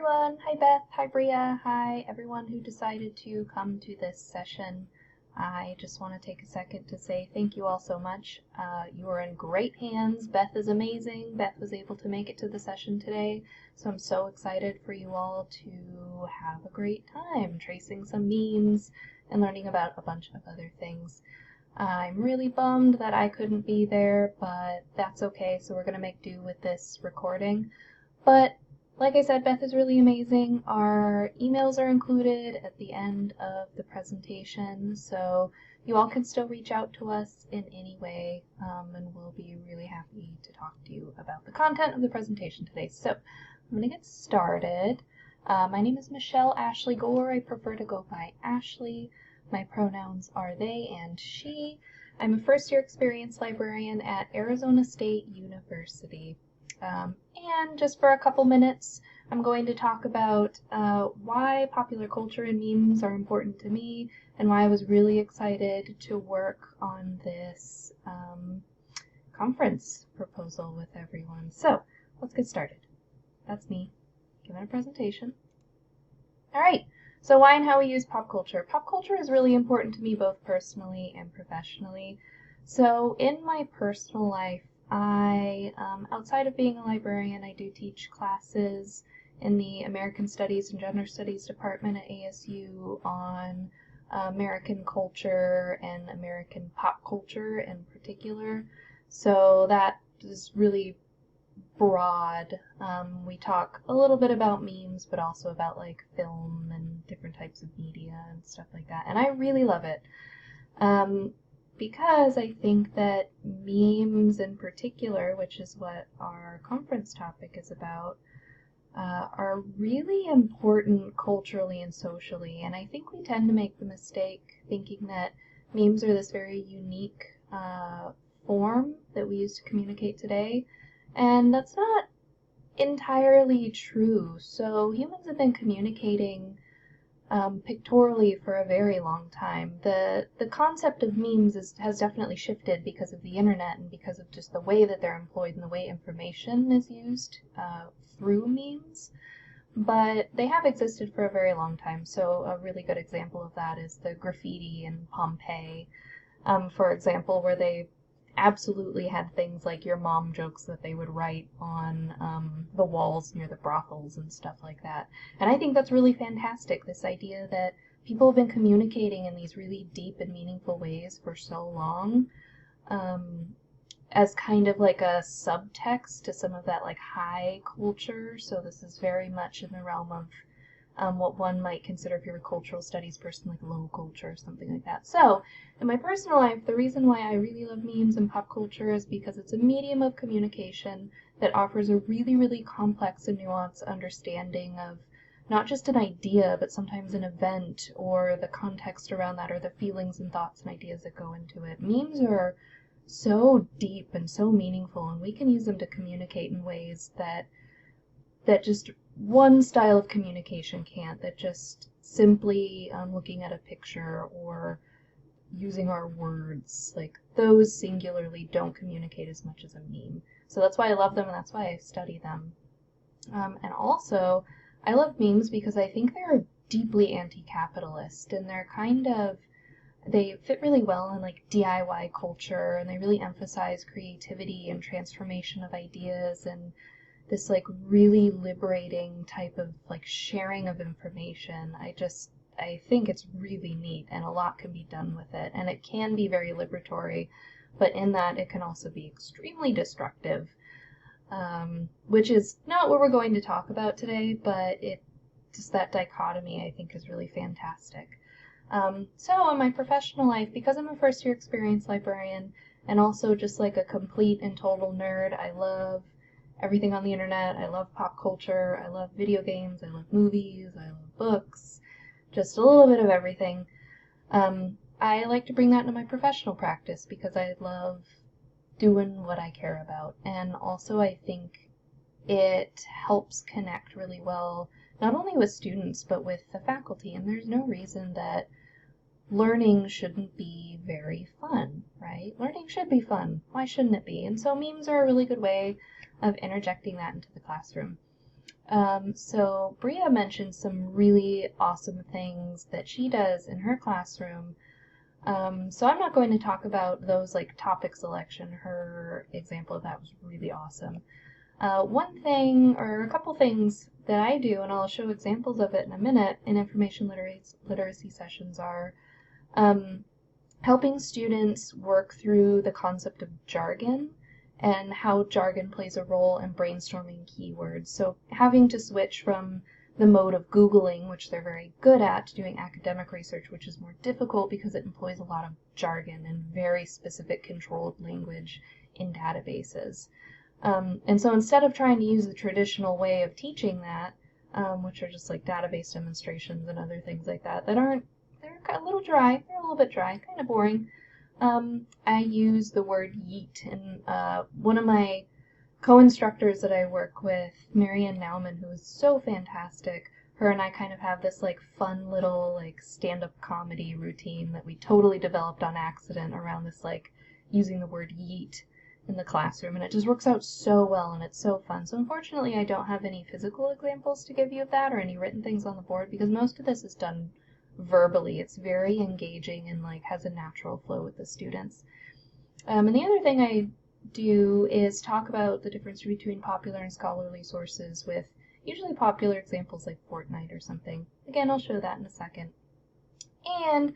everyone. Hi Beth, hi Bria, hi everyone who decided to come to this session. I just want to take a second to say thank you all so much. You are in great hands. Beth is amazing. Beth was able to make it to the session today, so I'm so excited for you all to have a great time tracing some memes and learning about a bunch of other things. I'm really bummed that I couldn't be there, but that's okay, so we're going to make do with this recording. But like I said, Beth is really amazing. Our emails are included at the end of the presentation, so you all can still reach out to us in any way, and we'll be really happy to talk to you about the content of the presentation today. So I'm going to get started. My name is Michelle Ashley Gore. I prefer to go by Ashley. My pronouns are they and she. I'm a first-year experienced librarian at Arizona State University. And just for a couple minutes, I'm going to talk about why popular culture and memes are important to me and why I was really excited to work on this conference proposal with everyone. So let's get started. That's me giving a presentation. All right, so why and how we use pop culture. Pop culture is really important to me both personally and professionally. So in my personal life, outside of being a librarian, I do teach classes in the American Studies and Gender Studies department at ASU on American culture and American pop culture in particular. So that is really broad. We talk a little bit about memes, but also about like film and different types of media and stuff like that. And I really love it. Because I think that memes in particular, which is what our conference topic is about, are really important culturally and socially. And I think we tend to make the mistake thinking that memes are this very unique form that we use to communicate today. And that's not entirely true. So humans have been communicating pictorially for a very long time. The concept of memes has definitely shifted because of the internet and because of just the way that they're employed and the way information is used through memes. But they have existed for a very long time. So a really good example of that is the graffiti in Pompeii, for example, where they absolutely had things like your mom jokes that they would write on the walls near the brothels and stuff like that. And I think that's really fantastic, this idea that people have been communicating in these really deep and meaningful ways for so long, as kind of like a subtext to some of that like high culture. So this is very much in the realm of what one might consider, if you're a cultural studies person, like low culture or something like that. So in my personal life, the reason why I really love memes and pop culture is because it's a medium of communication that offers a really, really complex and nuanced understanding of not just an idea, but sometimes an event or the context around that or the feelings and thoughts and ideas that go into it. Memes are so deep and so meaningful, and we can use them to communicate in ways that just one style of communication can't, that just simply looking at a picture or using our words, like those singularly don't communicate as much as a meme. So that's why I love them and that's why I study them. And also, I love memes because I think they're deeply anti-capitalist and they fit really well in like DIY culture, and they really emphasize creativity and transformation of ideas and this like really liberating type of like sharing of information. I think it's really neat, and a lot can be done with it, and it can be very liberatory, but in that it can also be extremely destructive, which is not what we're going to talk about today, but just that dichotomy I think is really fantastic. So in my professional life, because I'm a first year experienced librarian and also just like a complete and total nerd, I love everything on the internet. I love pop culture. I love video games. I love movies. I love books. Just a little bit of everything. I like to bring that into my professional practice because I love doing what I care about. And also I think it helps connect really well, not only with students, but with the faculty. And there's no reason that learning shouldn't be very fun, right? Learning should be fun. Why shouldn't it be? And so memes are a really good way of interjecting that into the classroom. So Bria mentioned some really awesome things that she does in her classroom. So I'm not going to talk about those like topic selection. Her example of that was really awesome. One thing, or a couple things that I do, and I'll show examples of it in a minute, in information literacy sessions are helping students work through the concept of jargon and how jargon plays a role in brainstorming keywords. So having to switch from the mode of Googling, which they're very good at, to doing academic research, which is more difficult because it employs a lot of jargon and very specific controlled language in databases. And so instead of trying to use the traditional way of teaching that, which are just like database demonstrations and other things like that, they're a little dry, they're a little bit dry, kind of boring. I use the word yeet, and one of my co-instructors that I work with, Marianne Nauman, who is so fantastic, her and I kind of have this like fun little like stand-up comedy routine that we totally developed on accident around this like using the word yeet in the classroom, and it just works out so well and it's so fun. So unfortunately I don't have any physical examples to give you of that or any written things on the board because most of this is done verbally. It's very engaging and like has a natural flow with the students. And the other thing I do is talk about the difference between popular and scholarly sources with usually popular examples like Fortnite or something. Again, I'll show that in a second. And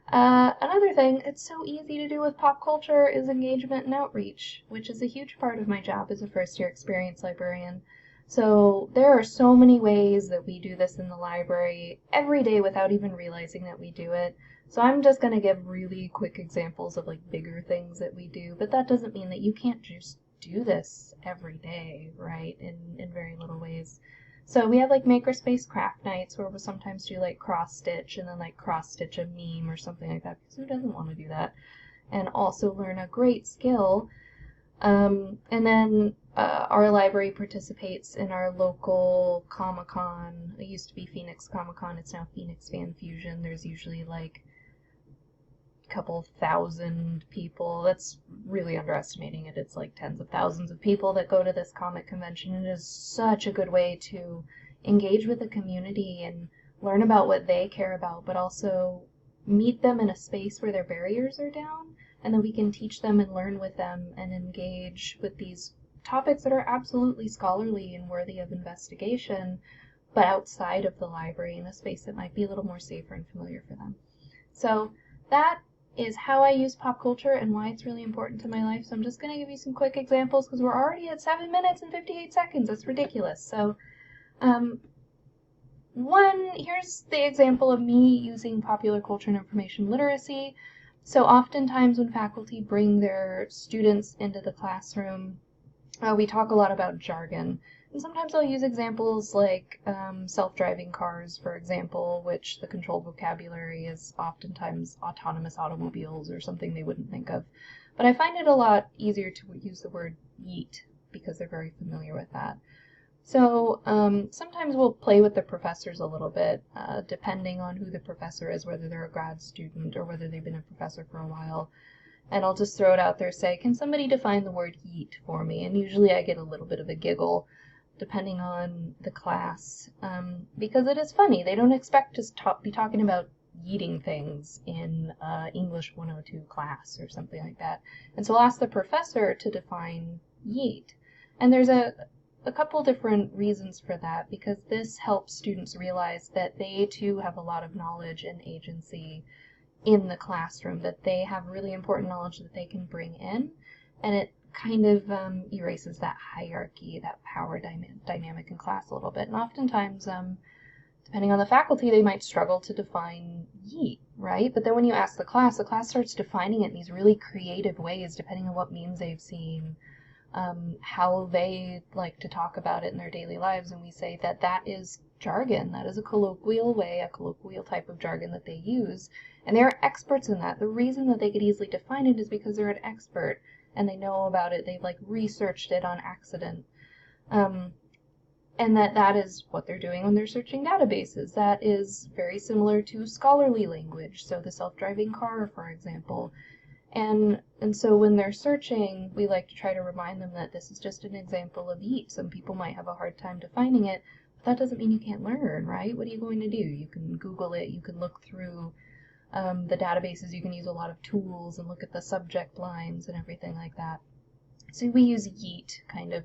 another thing it's so easy to do with pop culture is engagement and outreach, which is a huge part of my job as a first-year experience librarian. So there are so many ways that we do this in the library every day without even realizing that we do it. So I'm just going to give really quick examples of like bigger things that we do, but that doesn't mean that you can't just do this every day, right, in very little ways. So we have like makerspace craft nights where we'll sometimes do like cross stitch and then like cross stitch a meme or something like that because who doesn't want to do that? And also learn a great skill. And then our library participates in our local Comic-Con. It used to be Phoenix Comic-Con, it's now Phoenix Fan Fusion. There's usually like a couple thousand people. That's really underestimating it. It's like tens of thousands of people that go to this comic convention. It is such a good way to engage with the community and learn about what they care about, but also meet them in a space where their barriers are down, and then we can teach them and learn with them and engage with these topics that are absolutely scholarly and worthy of investigation, but outside of the library in a space that might be a little more safer and familiar for them. So that is how I use pop culture and why it's really important to my life. So I'm just going to give you some quick examples because we're already at 7 minutes and 58 seconds. That's ridiculous. So here's the example of me using popular culture and information literacy. So oftentimes when faculty bring their students into the classroom, we talk a lot about jargon. And sometimes I'll use examples like self-driving cars, for example, which the controlled vocabulary is oftentimes autonomous automobiles or something they wouldn't think of. But I find it a lot easier to use the word yeet because they're very familiar with that. So sometimes we'll play with the professors a little bit, depending on who the professor is, whether they're a grad student or whether they've been a professor for a while. And I'll just throw it out there, say, can somebody define the word yeet for me? And usually I get a little bit of a giggle, depending on the class, because it is funny. They don't expect to be talking about yeeting things in English 102 class or something like that. And so I'll ask the professor to define yeet. And there's a couple different reasons for that, because this helps students realize that they too have a lot of knowledge and agency in the classroom, that they have really important knowledge that they can bring in, and it kind of erases that hierarchy, that power dynamic in class a little bit. And oftentimes, depending on the faculty, they might struggle to define yeet, right? But then when you ask the class starts defining it in these really creative ways, depending on what memes they've seen, how they like to talk about it in their daily lives, and we say that that is jargon. That is a colloquial way, a colloquial type of jargon that they use, and they're experts in that. The reason that they could easily define it is because they're an expert and they know about it. They've like researched it on accident, and that is what they're doing when they're searching databases. That is very similar to scholarly language. So the self-driving car, for example, And so when they're searching, we like to try to remind them that this is just an example of yeet. Some people might have a hard time defining it, but that doesn't mean you can't learn, right? What are you going to do? You can Google it, you can look through the databases, you can use a lot of tools and look at the subject lines and everything like that. So we use yeet kind of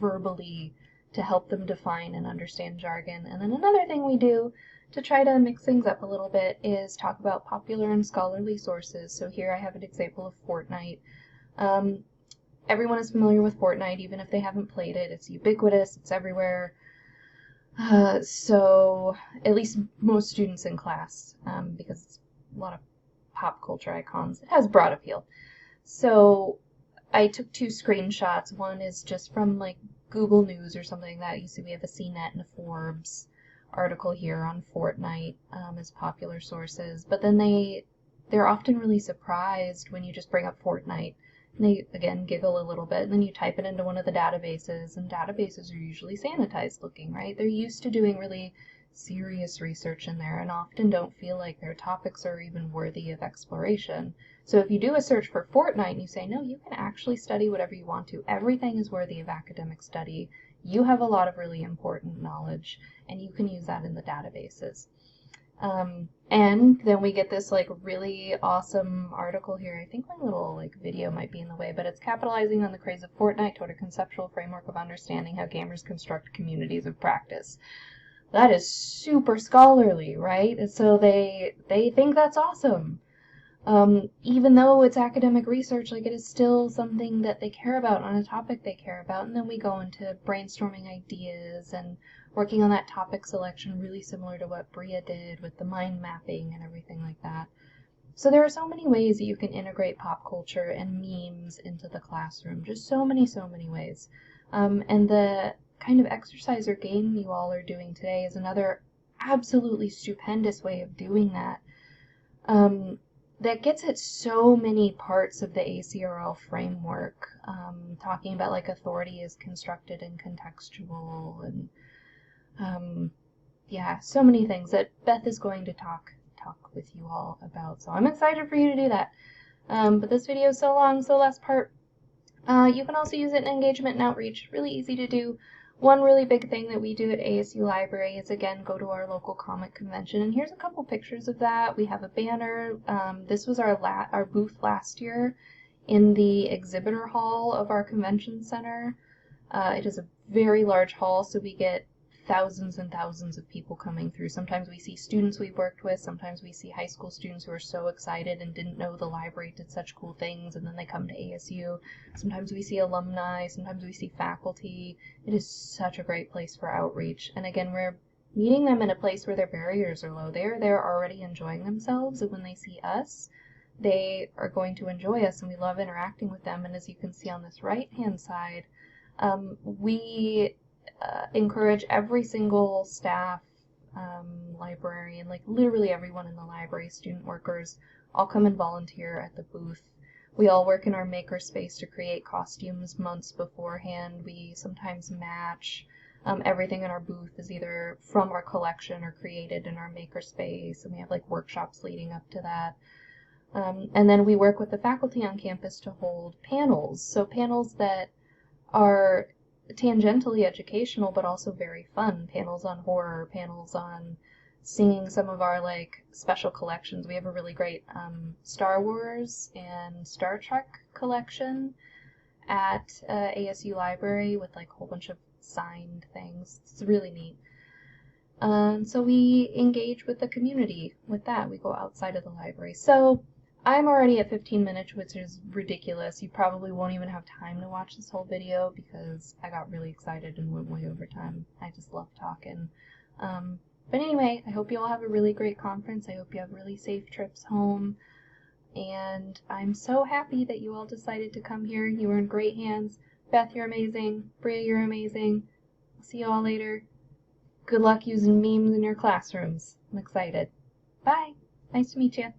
verbally to help them define and understand jargon. And then another thing we do to try to mix things up a little bit is talk about popular and scholarly sources. So here I have an example of Fortnite. Everyone is familiar with Fortnite, even if they haven't played it. It's ubiquitous, it's everywhere. So at least most students in class, because it's a lot of pop culture icons. It has broad appeal. So I took 2 screenshots. One is just from like Google News or something like that. You see we have a CNET and a Forbes article here on Fortnite as popular sources. But then they're often really surprised when you just bring up Fortnite. And they, again, giggle a little bit, and then you type it into one of the databases, and databases are usually sanitized looking, right? They're used to doing really serious research in there and often don't feel like their topics are even worthy of exploration. So if you do a search for Fortnite and you say, no, you can actually study whatever you want to. Everything is worthy of academic study. You have a lot of really important knowledge, and you can use that in the databases. And then we get this like really awesome article here. I think my little like video might be in the way, but it's capitalizing on the craze of Fortnite toward a conceptual framework of understanding how gamers construct communities of practice. That is super scholarly, right? And so they think that's awesome. Even though it's academic research, like it is still something that they care about on a topic they care about. And then we go into brainstorming ideas and working on that topic selection, really similar to what Bria did with the mind mapping and everything like that. So there are so many ways that you can integrate pop culture and memes into the classroom. Just so many ways. And the kind of exercise or game you all are doing today is another absolutely stupendous way of doing that. That gets at so many parts of the ACRL framework, talking about like authority is constructed and contextual, and yeah, so many things that Beth is going to talk with you all about. So I'm excited for you to do that. But this video is so long, so last part. You can also use it in engagement and outreach. Really easy to do. One really big thing that we do at ASU Library is, again, go to our local comic convention. And here's a couple pictures of that. We have a banner. This was our booth last year in the exhibitor hall of our convention center. It is a very large hall, so we get thousands and thousands of people coming through. Sometimes we see students we've worked with. Sometimes we see high school students who are so excited and didn't know the library did such cool things, and then they come to ASU. Sometimes we see alumni. Sometimes we see faculty. It is such a great place for outreach. And again, we're meeting them in a place where their barriers are low. They're already enjoying themselves, and when they see us, they are going to enjoy us, and we love interacting with them. And as you can see on this right-hand side, we encourage every single staff, librarian, like literally everyone in the library, student workers, all come and volunteer at the booth. We all work in our makerspace to create costumes months beforehand. We sometimes match. Everything in our booth is either from our collection or created in our makerspace, and we have like workshops leading up to that. And then we work with the faculty on campus to hold panels. So panels that are tangentially educational but also very fun. Panels on horror, panels on singing some of our like special collections. We have a really great Star Wars and Star Trek collection at ASU Library with like a whole bunch of signed things. It's really neat. So we engage with the community with that. We go outside of the library. So I'm already at 15 minutes, which is ridiculous. You probably won't even have time to watch this whole video because I got really excited and went way over time. I just love talking. But anyway, I hope you all have a really great conference. I hope you have really safe trips home. And I'm so happy that you all decided to come here. You were in great hands. Beth, you're amazing. Bria, you're amazing. I'll see you all later. Good luck using memes in your classrooms. I'm excited. Bye. Nice to meet you.